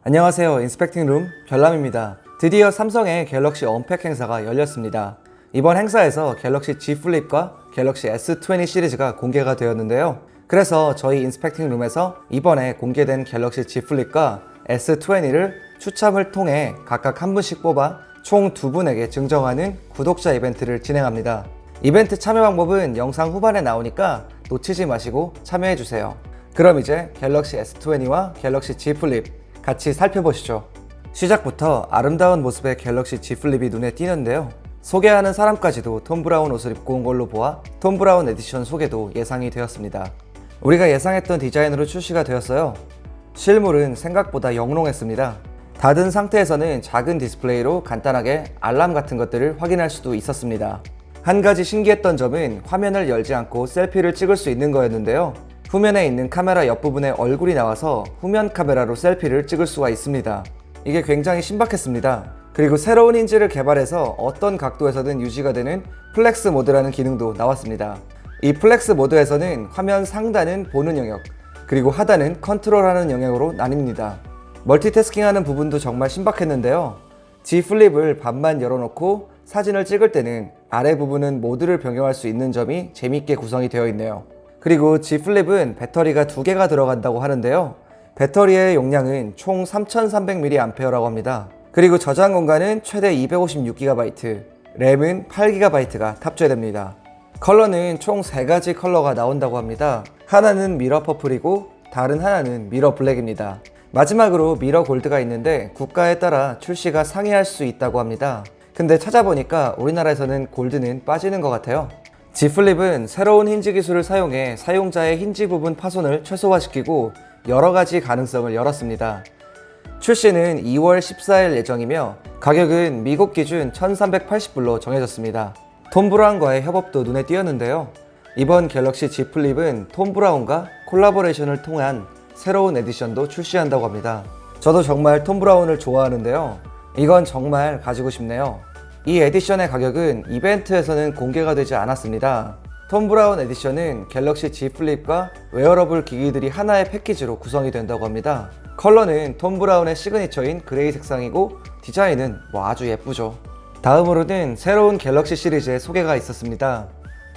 안녕하세요. 인스펙팅룸 별남입니다. 드디어 삼성의 갤럭시 언팩 행사가 열렸습니다. 이번 행사에서 갤럭시 Z 플립과 갤럭시 S20 시리즈가 공개가 되었는데요. 그래서 저희 인스펙팅룸에서 이번에 공개된 갤럭시 Z 플립과 S20를 추첨을 통해 각각 한 분씩 뽑아 총 2분에게 증정하는 구독자 이벤트를 진행합니다. 이벤트 참여 방법은 영상 후반에 나오니까 놓치지 마시고 참여해주세요. 그럼 이제 갤럭시 S20와 갤럭시 Z 플립 같이 살펴보시죠. 시작부터 아름다운 모습의 갤럭시 Z 플립이 눈에 띄는데요. 소개하는 사람까지도 톰 브라운 옷을 입고 온 걸로 보아 톰 브라운 에디션 소개도 예상이 되었습니다. 우리가 예상했던 디자인으로 출시가 되었어요. 실물은 생각보다 영롱했습니다. 닫은 상태에서는 작은 디스플레이로 간단하게 알람 같은 것들을 확인할 수도 있었습니다. 한 가지 신기했던 점은 화면을 열지 않고 셀피를 찍을 수 있는 거였는데요. 후면에 있는 카메라 옆부분에 얼굴이 나와서 후면 카메라로 셀피를 찍을 수가 있습니다. 이게 굉장히 신박했습니다. 그리고 새로운 힌지를 개발해서 어떤 각도에서든 유지가 되는 플렉스 모드라는 기능도 나왔습니다. 이 플렉스 모드에서는 화면 상단은 보는 영역, 그리고 하단은 컨트롤하는 영역으로 나뉩니다. 멀티태스킹하는 부분도 정말 신박했는데요. Z 플립을 반만 열어놓고 사진을 찍을 때는 아래 부분은 모드를 변경할 수 있는 점이 재밌게 구성이 되어 있네요. 그리고 Z 플립은 배터리가 2개가 들어간다고 하는데요. 배터리의 용량은 총 3300mAh라고 합니다. 그리고 저장 공간은 최대 256GB, 램은 8GB가 탑재됩니다. 컬러는 총 3가지 컬러가 나온다고 합니다. 하나는 미러 퍼플이고 다른 하나는 미러 블랙입니다. 마지막으로 미러 골드가 있는데 국가에 따라 출시가 상이할 수 있다고 합니다. 근데 찾아보니까 우리나라에서는 골드는 빠지는 것 같아요. Z 플립은 새로운 힌지 기술을 사용해 사용자의 힌지 부분 파손을 최소화시키고 여러가지 가능성을 열었습니다. 출시는 2월 14일 예정이며 가격은 미국 기준 1380불로 정해졌습니다. 톰 브라운과의 협업도 눈에 띄었는데요. 이번 갤럭시 Z 플립은 톰 브라운과 콜라보레이션을 통한 새로운 에디션도 출시한다고 합니다. 저도 정말 톰 브라운을 좋아하는데요. 이건 정말 가지고 싶네요. 이 에디션의 가격은 이벤트에서는 공개가 되지 않았습니다. 톰 브라운 에디션은 갤럭시 Z 플립과 웨어러블 기기들이 하나의 패키지로 구성이 된다고 합니다. 컬러는 톰 브라운의 시그니처인 그레이 색상이고 디자인은 아주 예쁘죠. 다음으로는 새로운 갤럭시 시리즈의 소개가 있었습니다.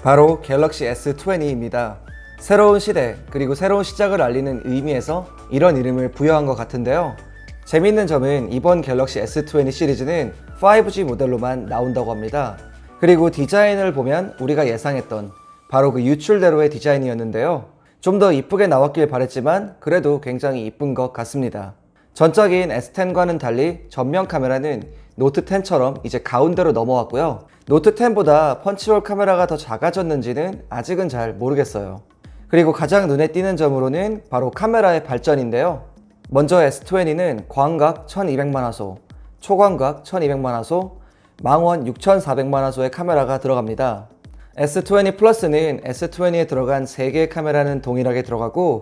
바로 갤럭시 S20입니다. 새로운 시대 그리고 새로운 시작을 알리는 의미에서 이런 이름을 부여한 것 같은데요. 재밌는 점은 이번 갤럭시 S20 시리즈는 5G 모델로만 나온다고 합니다. 그리고 디자인을 보면 우리가 예상했던 바로 그 유출대로의 디자인이었는데요. 좀 더 이쁘게 나왔길 바랬지만 그래도 굉장히 이쁜 것 같습니다. 전작인 S10과는 달리 전면 카메라는 노트 10처럼 이제 가운데로 넘어왔고요. 노트 10보다 펀치홀 카메라가 더 작아졌는지는 아직은 잘 모르겠어요. 그리고 가장 눈에 띄는 점으로는 바로 카메라의 발전인데요. 먼저 S20는 광각 1200만화소, 초광각 1200만화소, 망원 6400만화소의 카메라가 들어갑니다. S20 플러스는 S20에 들어간 3개의 카메라는 동일하게 들어가고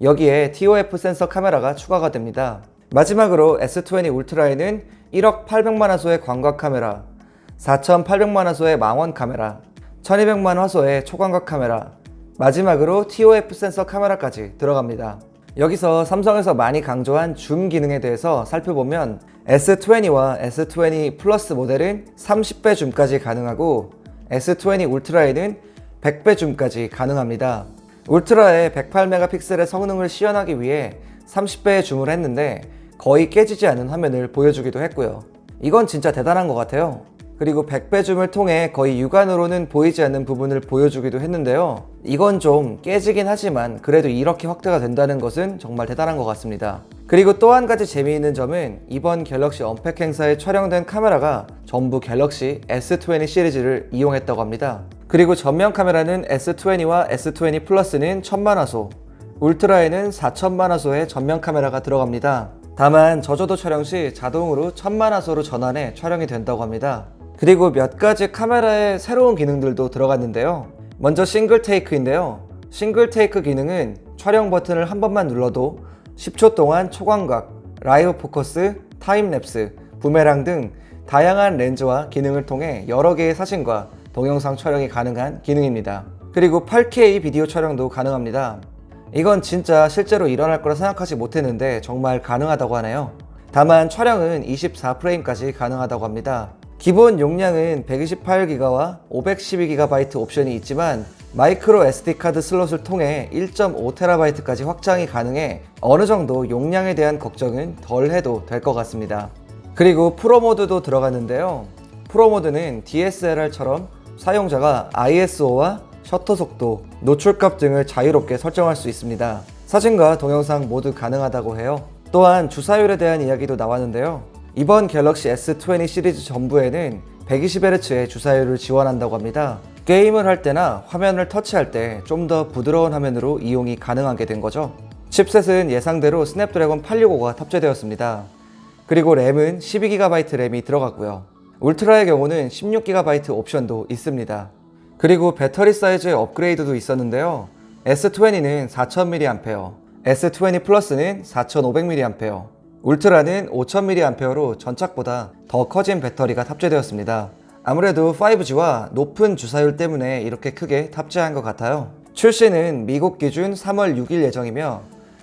여기에 TOF 센서 카메라가 추가가 됩니다. 마지막으로 S20 울트라에는 1억 800만화소의 광각 카메라, 4800만화소의 망원 카메라, 1200만 화소의 초광각 카메라, 마지막으로 TOF 센서 카메라까지 들어갑니다. 여기서 삼성에서 많이 강조한 줌 기능에 대해서 살펴보면 S20와 S20 플러스 모델은 30배 줌까지 가능하고 S20 울트라에는 100배 줌까지 가능합니다. 울트라의 108메가픽셀의 성능을 시연하기 위해 30배의 줌을 했는데 거의 깨지지 않은 화면을 보여주기도 했고요. 이건 진짜 대단한 것 같아요. 그리고 100배 줌을 통해 거의 육안으로는 보이지 않는 부분을 보여주기도 했는데요. 이건 좀 깨지긴 하지만 그래도 이렇게 확대가 된다는 것은 정말 대단한 것 같습니다. 그리고 또 한 가지 재미있는 점은 이번 갤럭시 언팩 행사에 촬영된 카메라가 전부 갤럭시 S20 시리즈를 이용했다고 합니다. 그리고 전면 카메라는 S20와 S20 플러스는 1000만화소, 울트라에는 4000만화소의 전면 카메라가 들어갑니다. 다만 저조도 촬영 시 자동으로 1000만화소로 전환해 촬영이 된다고 합니다. 그리고 몇 가지 카메라의 새로운 기능들도 들어갔는데요. 먼저 싱글 테이크인데요. 싱글 테이크 기능은 촬영 버튼을 한 번만 눌러도 10초 동안 초광각, 라이브 포커스, 타임랩스, 부메랑 등 다양한 렌즈와 기능을 통해 여러 개의 사진과 동영상 촬영이 가능한 기능입니다. 그리고 8K 비디오 촬영도 가능합니다. 이건 진짜 실제로 일어날 거라 생각하지 못했는데 정말 가능하다고 하네요. 다만 촬영은 24프레임까지 가능하다고 합니다. 기본 용량은 128GB와 512GB 옵션이 있지만 마이크로 SD카드 슬롯을 통해 1.5TB까지 확장이 가능해 어느 정도 용량에 대한 걱정은 덜 해도 될 것 같습니다. 그리고 프로 모드도 들어갔는데요. 프로 모드는 DSLR처럼 사용자가 ISO와 셔터 속도, 노출값 등을 자유롭게 설정할 수 있습니다. 사진과 동영상 모두 가능하다고 해요. 또한 주사율에 대한 이야기도 나왔는데요. 이번 갤럭시 S20 시리즈 전부에는 120Hz의 주사율을 지원한다고 합니다. 게임을 할 때나 화면을 터치할 때 좀 더 부드러운 화면으로 이용이 가능하게 된 거죠. 칩셋은 예상대로 스냅드래곤 865가 탑재되었습니다. 그리고 램은 12GB 램이 들어갔고요. 울트라의 경우는 16GB 옵션도 있습니다. 그리고 배터리 사이즈의 업그레이드도 있었는데요. S20는 4000mAh, S20 플러스는 4500mAh, 울트라는 5000mAh로 전작보다 더 커진 배터리가 탑재되었습니다. 아무래도 5G와 높은 주사율 때문에 이렇게 크게 탑재한 것 같아요. 출시는 미국 기준 3월 6일 예정이며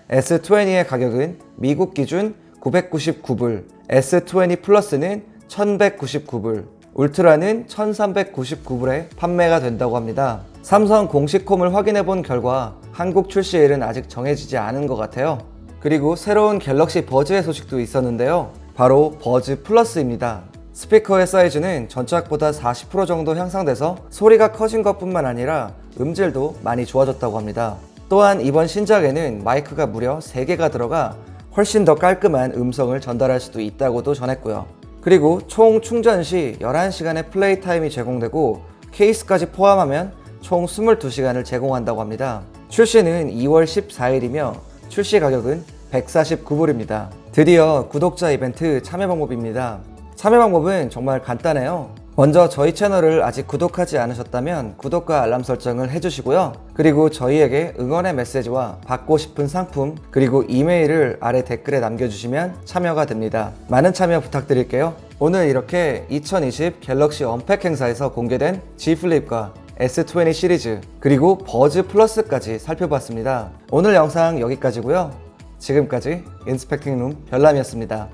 S20의 가격은 미국 기준 999불, S20 플러스는 1199불, 울트라는 1399불에 판매가 된다고 합니다. 삼성 공식 홈을 확인해 본 결과 한국 출시일은 아직 정해지지 않은 것 같아요. 그리고 새로운 갤럭시 버즈의 소식도 있었는데요. 바로 버즈 플러스입니다. 스피커의 사이즈는 전작보다 40% 정도 향상돼서 소리가 커진 것뿐만 아니라 음질도 많이 좋아졌다고 합니다. 또한 이번 신작에는 마이크가 무려 3개가 들어가 훨씬 더 깔끔한 음성을 전달할 수도 있다고도 전했고요. 그리고 총 충전 시 11시간의 플레이 타임이 제공되고 케이스까지 포함하면 총 22시간을 제공한다고 합니다. 출시는 2월 14일이며 출시 가격은 149불입니다. 드디어 구독자 이벤트 참여 방법입니다. 참여 방법은 정말 간단해요. 먼저 저희 채널을 아직 구독하지 않으셨다면 구독과 알람 설정을 해주시고요. 그리고 저희에게 응원의 메시지와 받고 싶은 상품 그리고 이메일을 아래 댓글에 남겨주시면 참여가 됩니다. 많은 참여 부탁드릴게요. 오늘 이렇게 2020 갤럭시 언팩 행사에서 공개된 G 플립과 S20 시리즈 그리고 버즈 플러스까지 살펴봤습니다. 오늘 영상 여기까지고요. 지금까지 인스펙팅룸 별남이었습니다.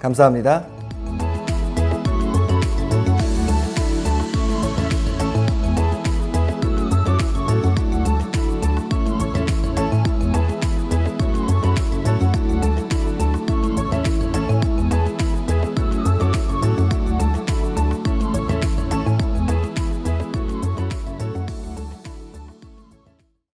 감사합니다.